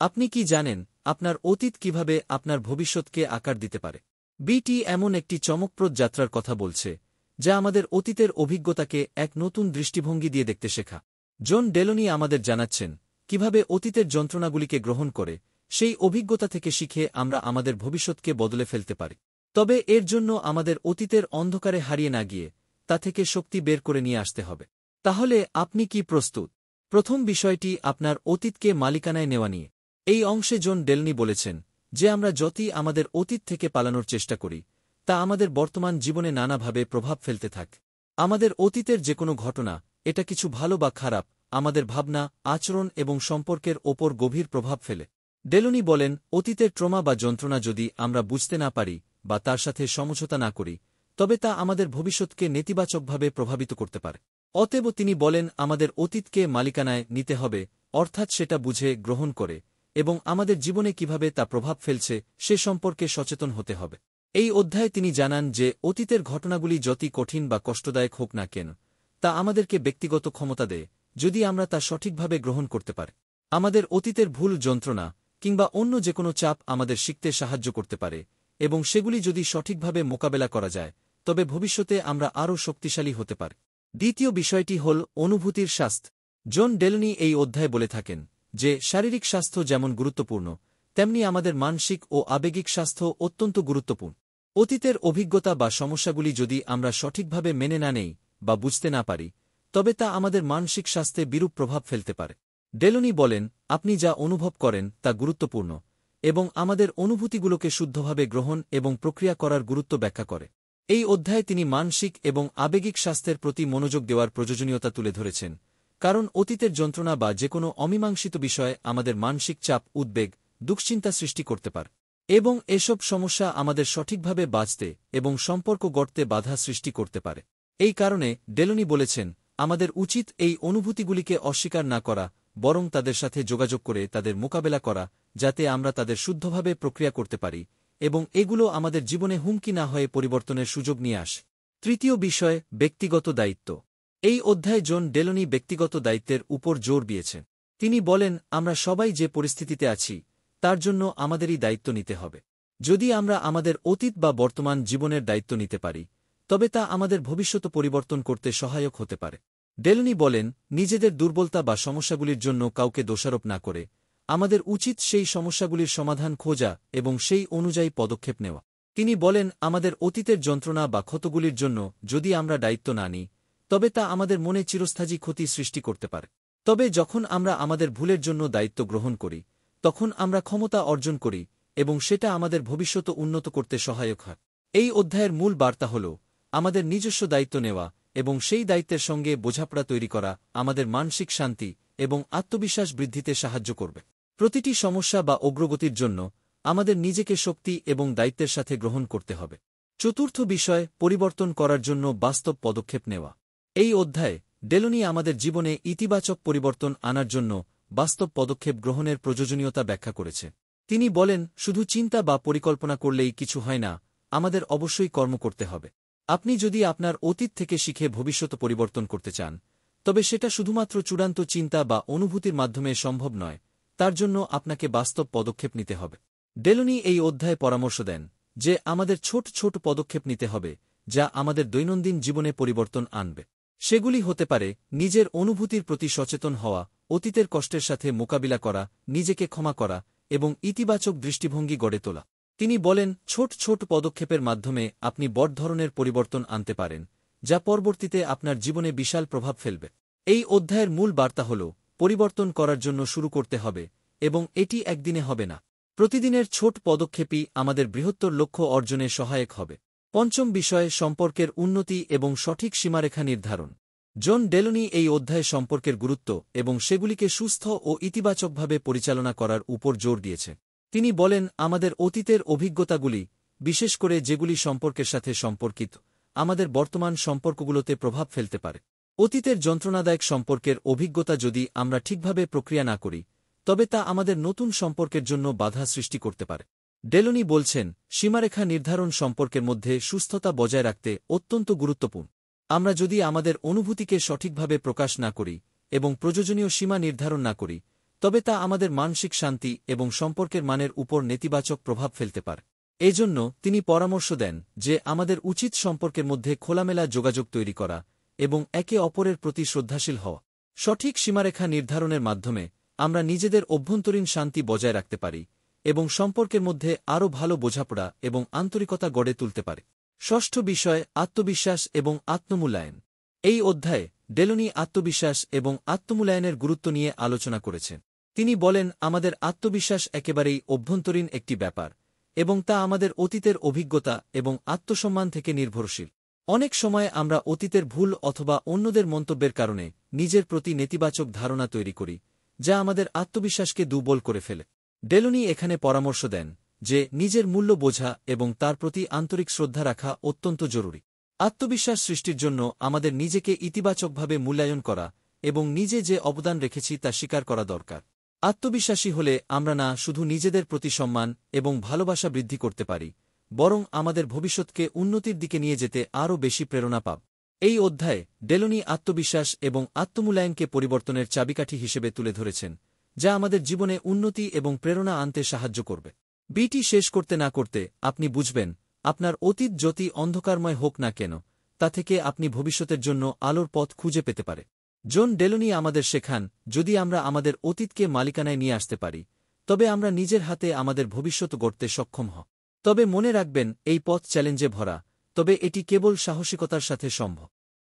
আপনি কি জানেন আপনার অতীত কিভাবে আপনার ভবিষ্যৎকে আকার দিতে পারে? বিটি এমন একটি চমকপ্রদ যাত্রার কথা বলছে যা আমাদের অতীতের অভিজ্ঞতাকে এক নতুন দৃষ্টিভঙ্গি দিয়ে দেখতে শেখা। জন ডেলোনি আমাদের জানাচ্ছেন কিভাবে অতীতের যন্ত্রণাগুলিকে গ্রহণ করে সেই অভিজ্ঞতা থেকে শিখে আমরা আমাদের ভবিষ্যৎকে বদলে ফেলতে পারি। তবে এর জন্য আমাদের অতীতের অন্ধকারে হারিয়ে না গিয়ে তা থেকে শক্তি বের করে নিয়ে আসতে হবে। তাহলে আপনি কি প্রস্তুত? প্রথম বিষয়টি আপনার অতীতকে মালিকানায় নেওয়া নিয়ে। এই অংশে জন ডেলনি বলেছেন যে আমরা যতই আমাদের অতীত থেকে পালানোর চেষ্টা করি তা আমাদের বর্তমান জীবনে নানাভাবে প্রভাব ফেলতে থাকে। আমাদের অতীতের যে কোনো ঘটনা, এটা কিছু ভালো বা খারাপ, আমাদের ভাবনা, আচরণ এবং সম্পর্কের ওপর গভীর প্রভাব ফেলে। ডেলোনি বলেন অতীতের ট্রমা বা যন্ত্রণা যদি আমরা বুঝতে না পারি বা তার সাথে সমঝোতা না করি তবে তা আমাদের ভবিষ্যৎকে নেতিবাচকভাবে প্রভাবিত করতে পারে। অতএব তিনি বলেন আমাদের অতীতকে মালিকানায় নিতে হবে, অর্থাৎ সেটা বুঝে গ্রহণ করে এবং আমাদের জীবনে কিভাবে তা প্রভাব ফেলছে সে সম্পর্কে সচেতন হতে হবে। এই অধ্যায়ে তিনি জানান যে অতীতের ঘটনাগুলি যতই কঠিন বা কষ্টদায়ক হোক না কেন তা আমাদেরকে ব্যক্তিগত ক্ষমতা দেয় যদি আমরা তা সঠিকভাবে গ্রহণ করতে পারি। আমাদের অতীতের ভুল, যন্ত্রণা কিংবা অন্য যে কোনো চাপ আমাদের শিখতে সাহায্য করতে পারে এবং সেগুলি যদি সঠিকভাবে মোকাবেলা করা যায় তবে ভবিষ্যতে আমরা আরও শক্তিশালী হতে পারি। দ্বিতীয় বিষয়টি হল অনুভূতির স্বাস্থ্য। জন ডেলনি এই অধ্যায়ে বলে থাকেন যে শারীরিক স্বাস্থ্য যেমন গুরুত্বপূর্ণ তেমনি আমাদের মানসিক ও আবেগিক স্বাস্থ্য অত্যন্ত গুরুত্বপূর্ণ। অতীতের অভিজ্ঞতা বা সমস্যাগুলি যদি আমরা সঠিকভাবে মেনে না নেই বা বুঝতে না পারি তবে তা আমাদের মানসিক স্বাস্থ্যে বিরূপ প্রভাব ফেলতে পারে। ডেলোনি বলেন আপনি যা অনুভব করেন তা গুরুত্বপূর্ণ এবং আমাদের অনুভূতিগুলোকে শুদ্ধভাবে গ্রহণ এবং প্রক্রিয়া করার গুরুত্ব ব্যাখ্যা করে। এই অধ্যায়ে তিনি মানসিক এবং আবেগিক স্বাস্থ্যের প্রতি মনোযোগ দেওয়ার প্রয়োজনীয়তা তুলে ধরেছেন, কারণ অতীতের যন্ত্রণা বা যেকোনো অমীমাংসিত বিষয়ে আমাদের মানসিক চাপ, উদ্বেগ, দুশ্চিন্তা সৃষ্টি করতে পারে এবং এসব সমস্যা আমাদের সঠিকভাবে বাঁচতে এবং সম্পর্ক গড়তে বাধা সৃষ্টি করতে পারে। এই কারণে ডেলোনি বলেছেন আমাদের উচিত এই অনুভূতিগুলিকে অস্বীকার না করা, বরং তাদের সাথে যোগাযোগ করে তাদের মোকাবেলা করা যাতে আমরা তাদের শুদ্ধভাবে প্রক্রিয়া করতে পারি এবং এগুলো আমাদের জীবনে হুমকি না হয়ে পরিবর্তনের সুযোগ নিয়ে আসে। তৃতীয় বিষয়, ব্যক্তিগত দায়িত্ব। এই অধ্যায়ে জন ডেলোনি ব্যক্তিগত দায়িত্বের উপর জোর দিয়েছেন। তিনি বলেন আমরা সবাই যে পরিস্থিতিতে আছি তার জন্য আমাদেরই দায়িত্ব নিতে হবে। যদি আমরা আমাদের অতীত বা বর্তমান জীবনের দায়িত্ব নিতে পারি তবে তা আমাদের ভবিষ্যৎ পরিবর্তন করতে সহায়ক হতে পারে। ডেলোনি বলেন নিজেদের দুর্বলতা বা সমস্যাগুলির জন্য কাউকে দোষারোপ না করে আমাদের উচিত সেই সমস্যাগুলির সমাধান খোঁজা এবং সেই অনুযায়ী পদক্ষেপ নেওয়া। তিনি বলেন আমাদের অতীতের যন্ত্রণা বা ক্ষতগুলির জন্য যদি আমরা দায়িত্ব না নিই তবে তা আমাদের মনে চিরস্থায়ী ক্ষতি সৃষ্টি করতে পারে। তবে যখন আমরা আমাদের ভুলের জন্য দায়িত্ব গ্রহণ করি তখন আমরা ক্ষমতা অর্জন করি এবং সেটা আমাদের ভবিষ্যৎ উন্নত করতে সহায়ক হয়। এই অধ্যায়ের মূল বার্তা হল আমাদের নিজস্ব দায়িত্ব নেওয়া এবং সেই দায়িত্বের সঙ্গে বোঝাপড়া তৈরি করা আমাদের মানসিক শান্তি এবং আত্মবিশ্বাস বৃদ্ধিতে সাহায্য করবে। প্রতিটি সমস্যা বা অগ্রগতির জন্য আমাদের নিজেকে শক্তি এবং দায়িত্বের সাথে গ্রহণ করতে হবে। চতুর্থ বিষয়, পরিবর্তন করার জন্য বাস্তব পদক্ষেপ নেওয়া। এই অধ্যায়ে ডেলোনি আমাদের জীবনে ইতিবাচক পরিবর্তন আনার জন্য বাস্তব পদক্ষেপ গ্রহণের প্রয়োজনীয়তা ব্যাখ্যা করেছে। তিনি বলেন শুধু চিন্তা বা পরিকল্পনা করলেই কিছু হয় না, আমাদের অবশ্যই কর্ম করতে হবে। আপনি যদি আপনার অতীত থেকে শিখে ভবিষ্যৎ পরিবর্তন করতে চান তবে সেটা শুধুমাত্র চূড়ান্ত চিন্তা বা অনুভূতির মাধ্যমে সম্ভব নয়, তার জন্য আপনাকে বাস্তব পদক্ষেপ নিতে হবে। ডেলোনি এই অধ্যায়ে পরামর্শ দেন যে আমাদের ছোট ছোট পদক্ষেপ নিতে হবে যা আমাদের দৈনন্দিন জীবনে পরিবর্তন আনবে। সেগুলি হতে পারে নিজের অনুভূতির প্রতি সচেতন হওয়া, অতীতের কষ্টের সাথে মোকাবিলা করা, নিজেকে ক্ষমা করা এবং ইতিবাচক দৃষ্টিভঙ্গি গড়ে তোলা। তিনি বলেন ছোট ছোট পদক্ষেপের মাধ্যমে আপনি বড় ধরনের পরিবর্তন আনতে পারেন যা পরবর্তীতে আপনার জীবনে বিশাল প্রভাব ফেলবে। এই অধ্যায়ের মূল বার্তা হল পরিবর্তন করার জন্য শুরু করতে হবে এবং এটি একদিনে হবে না। প্রতিদিনের ছোট পদক্ষেপই আমাদের বৃহত্তর লক্ষ্য অর্জনে সহায়ক হবে। পঞ্চম বিষয়, সম্পর্কের উন্নতি এবং সঠিক সীমারেখা নির্ধারণ। জন ডেলোনি এই অধ্যায়ে সম্পর্কের গুরুত্ব এবং সেগুলিকে সুস্থ ও ইতিবাচকভাবে পরিচালনা করার উপর জোর দিয়েছে। তিনি বলেন আমাদের অতীতের অভিজ্ঞতাগুলি, বিশেষ করে যেগুলি সম্পর্কের সাথে সম্পর্কিত, আমাদের বর্তমান সম্পর্কগুলোতে প্রভাব ফেলতে পারে। অতীতের যন্ত্রণাদায়ক সম্পর্কের অভিজ্ঞতা যদি আমরা ঠিকভাবে প্রক্রিয়া না করি তবে তা আমাদের নতুন সম্পর্কের জন্য বাধা সৃষ্টি করতে পারে। ডেলোনি বলছেন সীমারেখা নির্ধারণ সম্পর্কের মধ্যে সুস্থতা বজায় রাখতে অত্যন্ত গুরুত্বপূর্ণ। আমরা যদি আমাদের অনুভূতিকে সঠিকভাবে প্রকাশ না করি এবং প্রয়োজনীয় সীমা নির্ধারণ না করি তবে তা আমাদের মানসিক শান্তি এবং সম্পর্কের মানের উপর নেতিবাচক প্রভাব ফেলতে পারে। এজন্য তিনি পরামর্শ দেন যে আমাদের উচিত সম্পর্কের মধ্যে খোলামেলা যোগাযোগ তৈরি করা এবং একে অপরের প্রতি শ্রদ্ধাশীল হওয়া। সঠিক সীমারেখা নির্ধারণের মাধ্যমে আমরা নিজেদের অভ্যন্তরীণ শান্তি বজায় রাখতে পারি এবং সম্পর্কের মধ্যে আরও ভালো বোঝাপড়া এবং আন্তরিকতা গড়ে তুলতে পারে। ষষ্ঠ বিষয়, আত্মবিশ্বাস এবং আত্মমূল্যায়ন। এই অধ্যায়ে ডেলোনি আত্মবিশ্বাস এবং আত্মমূল্যায়নের গুরুত্ব নিয়ে আলোচনা করেছেন। তিনি বলেন, আমাদের আত্মবিশ্বাস একেবারেই অভ্যন্তরীণ একটি ব্যাপার এবং তা আমাদের অতীতের অভিজ্ঞতা এবং আত্মসম্মান থেকে নির্ভরশীল। অনেক সময় আমরা অতীতের ভুল অথবা অন্যদের মন্তব্যের কারণে নিজের প্রতি নেতিবাচক ধারণা তৈরি করি, যা আমাদের আত্মবিশ্বাসকে দুর্বল করে ফেলে। ডেলোনি এখানে পরামর্শ দেন যে নিজের মূল্য বোঝা এবং তার প্রতি আন্তরিক শ্রদ্ধা রাখা অত্যন্ত জরুরি। আত্মবিশ্বাস সৃষ্টির জন্য আমাদের নিজেকে ইতিবাচকভাবে মূল্যায়ন করা এবং নিজে যে অবদান রেখেছি তা স্বীকার করা দরকার। আত্মবিশ্বাসী হলে আমরা না শুধু নিজেদের প্রতি সম্মান এবং ভালোবাসা বৃদ্ধি করতে পারি, বরং আমাদের ভবিষ্যৎকে উন্নতির দিকে নিয়ে যেতে আরও বেশি প্রেরণা পাব। এই অধ্যায়ে ডেলোনি আত্মবিশ্বাস এবং আত্মমূল্যায়নকে পরিবর্তনের চাবিকাঠি হিসেবে তুলে ধরেছেন, যা আমাদের জীবনে উন্নতি এবং প্রেরণা আনতে সাহায্য করবে। বিটি শেষ করতে না করতে আপনি বুঝবেন, আপনার অতীত যতই অন্ধকারময় হোক না কেন, তা থেকে আপনি ভবিষ্যতের জন্য আলোর পথ খুঁজে পেতে পারে। জন ডেলোনি আমাদের শেখান, যদি আমরা আমাদের অতীতকে মালিকানায় নিয়ে আসতে পারি, তবে আমরা নিজের হাতে আমাদের ভবিষ্যৎ গড়তে সক্ষম হব। তবে মনে রাখবেন, এই পথ চ্যালেঞ্জে ভরা, তবে এটি কেবল সাহসিকতার সাথে সম্ভব।